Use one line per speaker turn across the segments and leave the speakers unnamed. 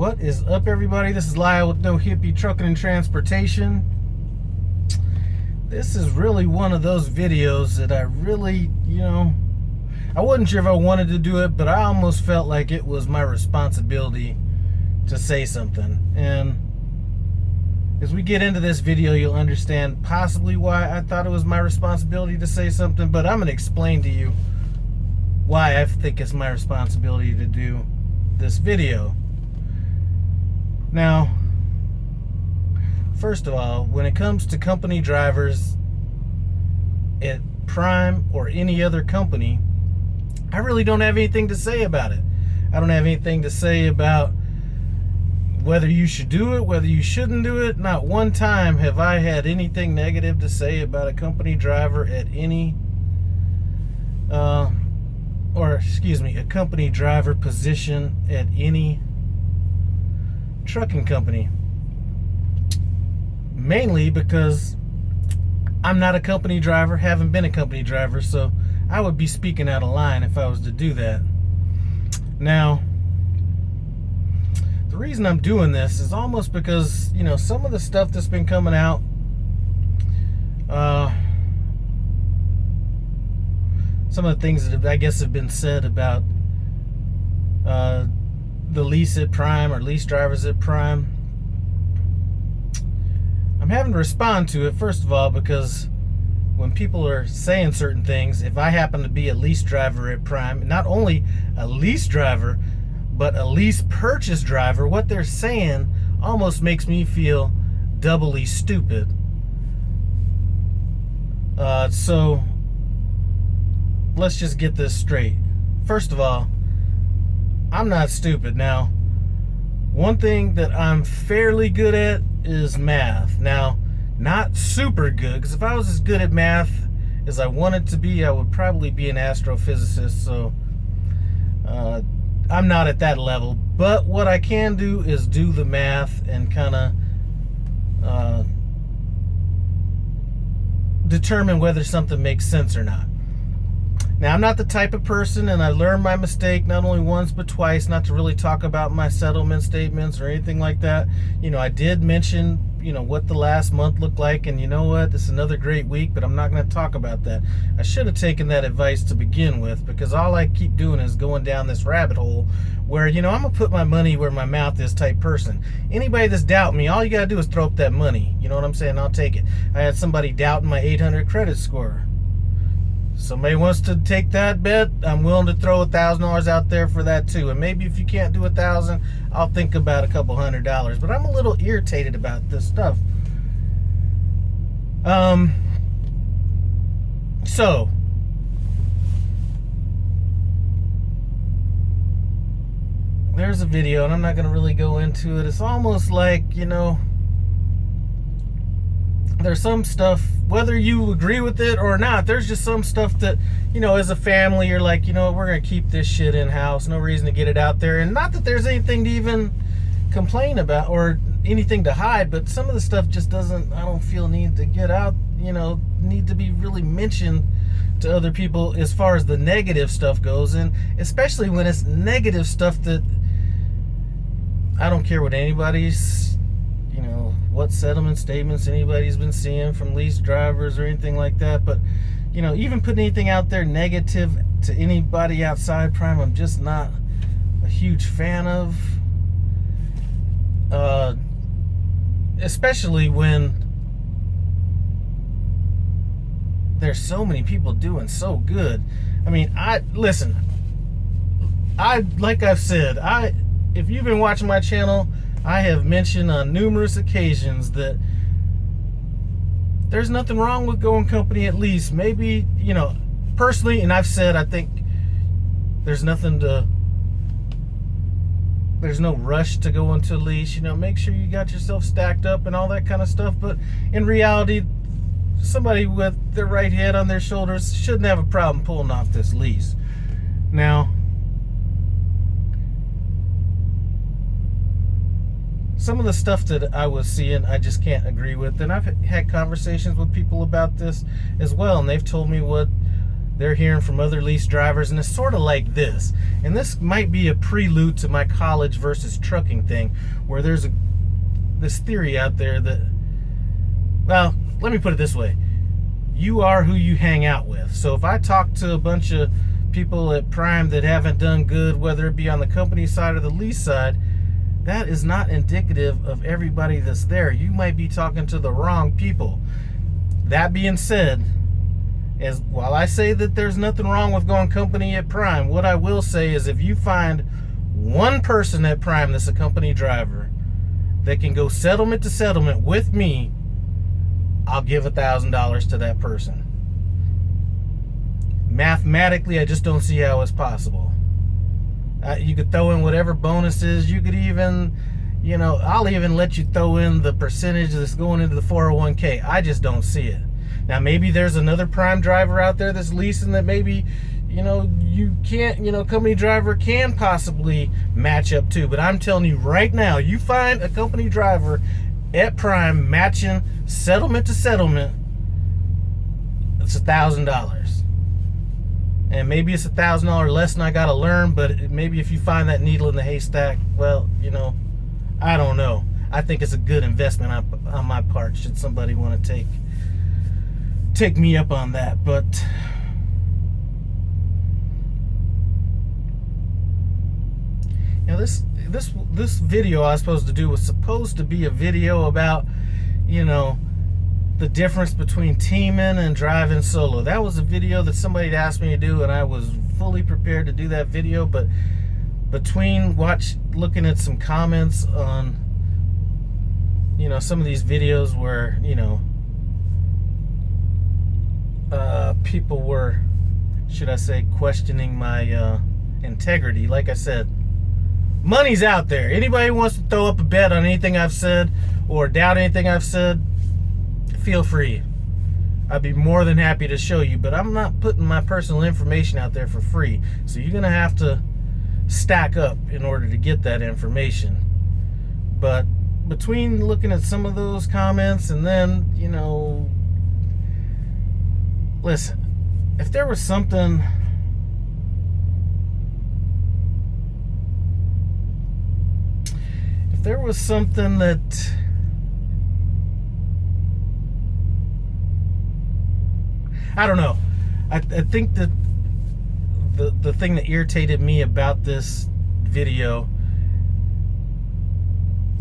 What is up, everybody? This is Lyle with No Hippie Trucking and Transportation. This is really one of those videos that I really, I wasn't sure if I wanted to do it, but I almost felt like it was my responsibility to say something. And as we get into this video, you'll understand possibly why I thought it was my responsibility to say something, but I'm going to explain to you why I think it's my responsibility to do this video. Now, first of all, when it comes to company drivers at Prime or any other company, I really don't have anything to say about it. I don't have anything to say about whether you should do it, whether you shouldn't do it. Not one time have I had anything negative to say about a company driver at any, a company driver position at any trucking company. Mainly because I'm not a company driver, haven't been a company driver, so I would be speaking out of line if I was to do that. Now, the reason I'm doing this is almost because, some of the stuff that's been coming out, some of the things that I guess have been said about the lease at Prime or lease drivers at Prime, I'm having to respond to it, first of all, because when people are saying certain things, if I happen to be a lease driver at Prime, not only a lease driver, but a lease purchase driver, what they're saying almost makes me feel doubly stupid. So let's just get this straight. First of all, I'm not stupid. Now, one thing that I'm fairly good at is math. Now, not super good, because if I was as good at math as I wanted to be, I would probably be an astrophysicist. So I'm not at that level. But what I can do is do the math and kind of determine whether something makes sense or not. Now, I'm not the type of person, and I learned my mistake not only once but twice, not to really talk about my settlement statements or anything like that. I did mention, what the last month looked like, and you know what? This is another great week, but I'm not going to talk about that. I should have taken that advice to begin with, because all I keep doing is going down this rabbit hole where, I'm going to put my money where my mouth is type person. Anybody that's doubting me, all you got to do is throw up that money. You know what I'm saying? I'll take it. I had somebody doubting my 800 credit score. Somebody wants to take that bet, I'm willing to throw $1,000 out there for that too. And maybe if you can't do 1,000, I'll think about a couple $100. But I'm a little irritated about this stuff. So there's a video, and I'm not going to really go into it. It's almost like, there's some stuff, whether you agree with it or not, there's just some stuff that, as a family, you're like, we're going to keep this shit in-house. No reason to get it out there. And not that there's anything to even complain about or anything to hide, but some of the stuff just I don't feel need to get out, need to be really mentioned to other people as far as the negative stuff goes. And especially when it's negative stuff that I don't care what anybody's, what settlement statements anybody's been seeing from lease drivers or anything like that. But, even putting anything out there negative to anybody outside Prime, I'm just not a huge fan of. Especially when there's so many people doing so good. I mean, like I've said, if you've been watching my channel, I have mentioned on numerous occasions that there's nothing wrong with going company at lease. Maybe, personally, and I've said, I think there's no rush to go into lease. Make sure you got yourself stacked up and all that kind of stuff. But in reality, somebody with their right head on their shoulders shouldn't have a problem pulling off this lease. Now, some of the stuff that I was seeing, I just can't agree with. And I've had conversations with people about this as well, and they've told me what they're hearing from other lease drivers, and it's sort of like this. And this might be a prelude to my college versus trucking thing, where there's this theory out there that, well, let me put it this way. You are who you hang out with. So if I talk to a bunch of people at Prime that haven't done good, whether it be on the company side or the lease side, that is not indicative of everybody that's there. You might be talking to the wrong people. That being said, as while I say that there's nothing wrong with going company at Prime, what I will say is if you find one person at Prime that's a company driver that can go settlement to settlement with me, I'll give $1,000 to that person. Mathematically, I just don't see how it's possible. You could throw in whatever bonuses. You could even, I'll even let you throw in the percentage that's going into the 401k. I just don't see it. Now, maybe there's another Prime driver out there that's leasing that maybe, you can't, company driver can possibly match up to. But I'm telling you right now, you find a company driver at Prime matching settlement to settlement, it's $1,000. And maybe it's $1,000 lesson I got to learn, but maybe if you find that needle in the haystack, well, I don't know. I think it's a good investment on my part, should somebody want to take me up on that. But this video I was supposed to do was supposed to be a video about, the difference between teaming and driving solo. That was a video that somebody had asked me to do, and I was fully prepared to do that video. But between looking at some comments on, some of these videos where, people were, should I say, questioning my integrity. Like I said, money's out there. Anybody who wants to throw up a bet on anything I've said or doubt anything I've said, feel free. I'd be more than happy to show you, but I'm not putting my personal information out there for free. So you're gonna have to stack up in order to get that information. But between looking at some of those comments and then, listen, if there was something that I don't know. I think that the thing that irritated me about this video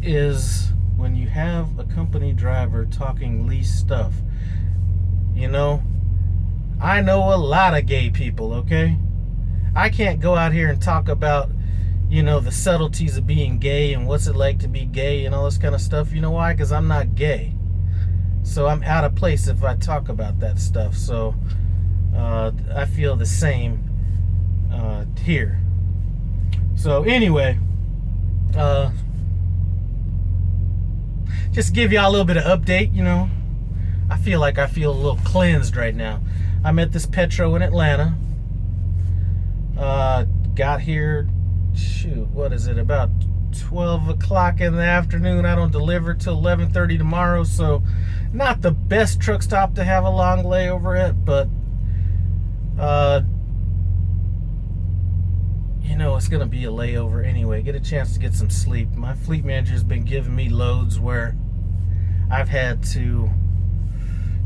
is when you have a company driver talking lease stuff. I know a lot of gay people, okay? I can't go out here and talk about, the subtleties of being gay and what's it like to be gay and all this kind of stuff. You know why? Because I'm not gay. So I'm out of place if I talk about that stuff. So I feel the same here. So anyway, just to give y'all a little bit of update, I feel a little cleansed right now. I'm at this Petro in Atlanta. Got here, what is it, about 12 o'clock in the afternoon. I don't deliver till 11:30 tomorrow, so not the best truck stop to have a long layover at, but it's gonna be a layover anyway. Get a chance to get some sleep. My fleet manager's been giving me loads where I've had to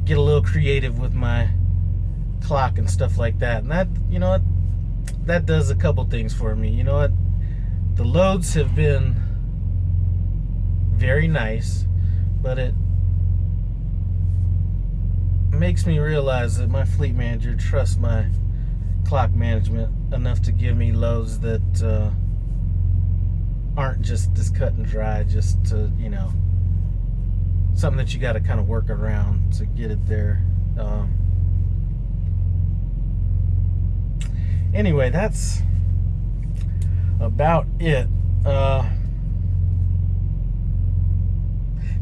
get a little creative with my clock and stuff like that, and that, that does a couple things for me. The loads have been very nice, but it makes me realize that my fleet manager trusts my clock management enough to give me loads that aren't just this cut and dry, just to, something that you got to kind of work around to get it there. Anyway, that's about it.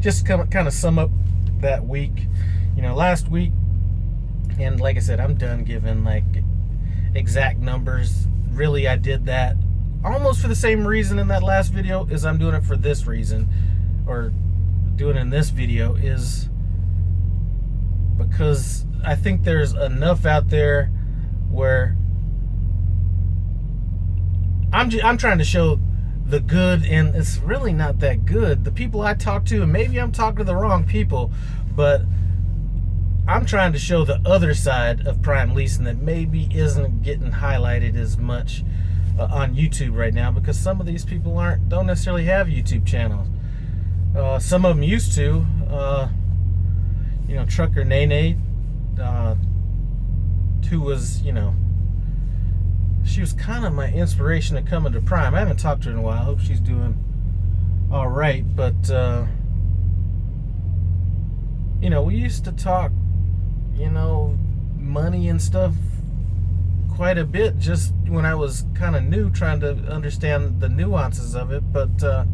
Just kind of sum up that week. Last week, and like I said, I'm done giving like exact numbers. Really, I did that almost for the same reason in that last video as I'm doing it for this reason, or doing it in this video, is because I think there's enough out there where I'm trying to show the good, and it's really not that good. The people I talk to, and maybe I'm talking to the wrong people, but I'm trying to show the other side of prime leasing that maybe isn't getting highlighted as much on YouTube right now, because some of these people don't necessarily have YouTube channels. Some of them used to. Trucker Nene, who was, she was kind of my inspiration to coming to Prime. I haven't talked to her in a while. I hope she's doing all right. But, we used to talk, money and stuff quite a bit just when I was kind of new, trying to understand the nuances of it. But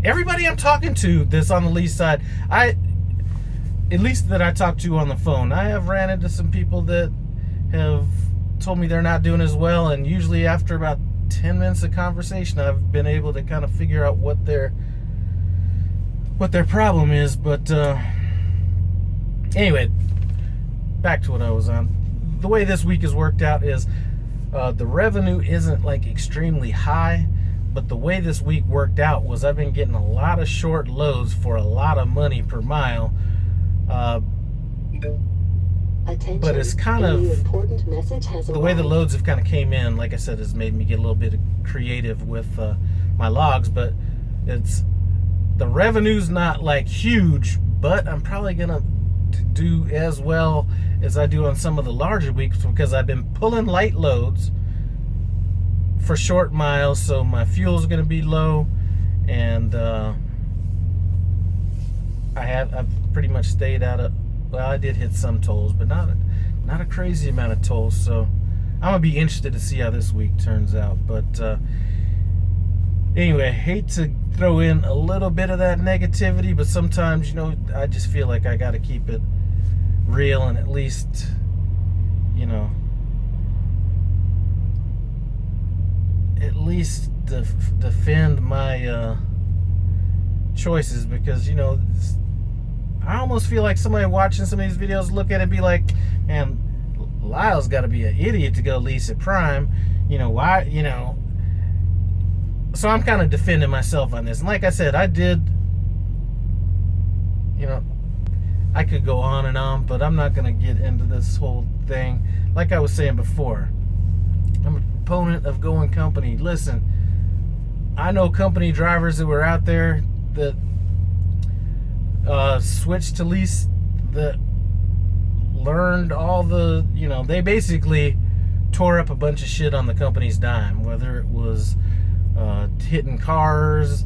everybody I'm talking to that's on the lease side, at least that I talk to on the phone, I have ran into some people that have told me they're not doing as well, and usually after about 10 minutes of conversation, I've been able to kind of figure out what their problem is. But anyway, back to what I was on. The way this week has worked out is the revenue isn't like extremely high, but the way this week worked out was I've been getting a lot of short loads for a lot of money per mile. But it's kind of the way the loads have kind of came in, like I said, has made me get a little bit creative with my logs. But the revenue's not like huge, but I'm probably gonna do as well as I do on some of the larger weeks, because I've been pulling light loads for short miles, so my fuel's gonna be low, and I've pretty much stayed out of, well, I did hit some tolls, but not a crazy amount of tolls. So I'm gonna be interested to see how this week turns out. But anyway, hate to throw in a little bit of that negativity, but sometimes, I just feel like I got to keep it real, and at least, defend my choices, because, I almost feel like somebody watching some of these videos look at it and be like, man, Lyle's got to be an idiot to go lease at Prime. Why, So I'm kind of defending myself on this. And like I said, I could go on and on, but I'm not going to get into this whole thing. Like I was saying before, I'm a proponent of going company. Listen, I know company drivers that were out there that switched to lease, that learned all the, they basically tore up a bunch of shit on the company's dime, whether it was hitting cars,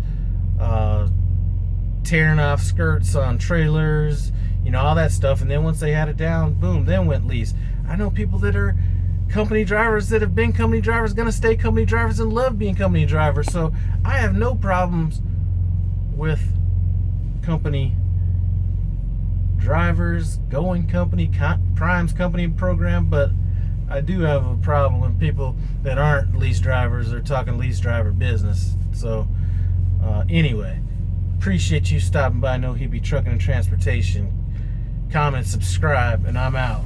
tearing off skirts on trailers, all that stuff. And then once they had it down, boom, then went lease. I know people that are company drivers that have been company drivers, gonna stay company drivers, and love being company drivers. So I have no problems with company drivers going company, Prime's company program, but I do have a problem when people that aren't lease drivers are talking lease driver business. So anyway, appreciate you stopping by No He Be Trucking and Transportation. Comment, subscribe, and I'm out.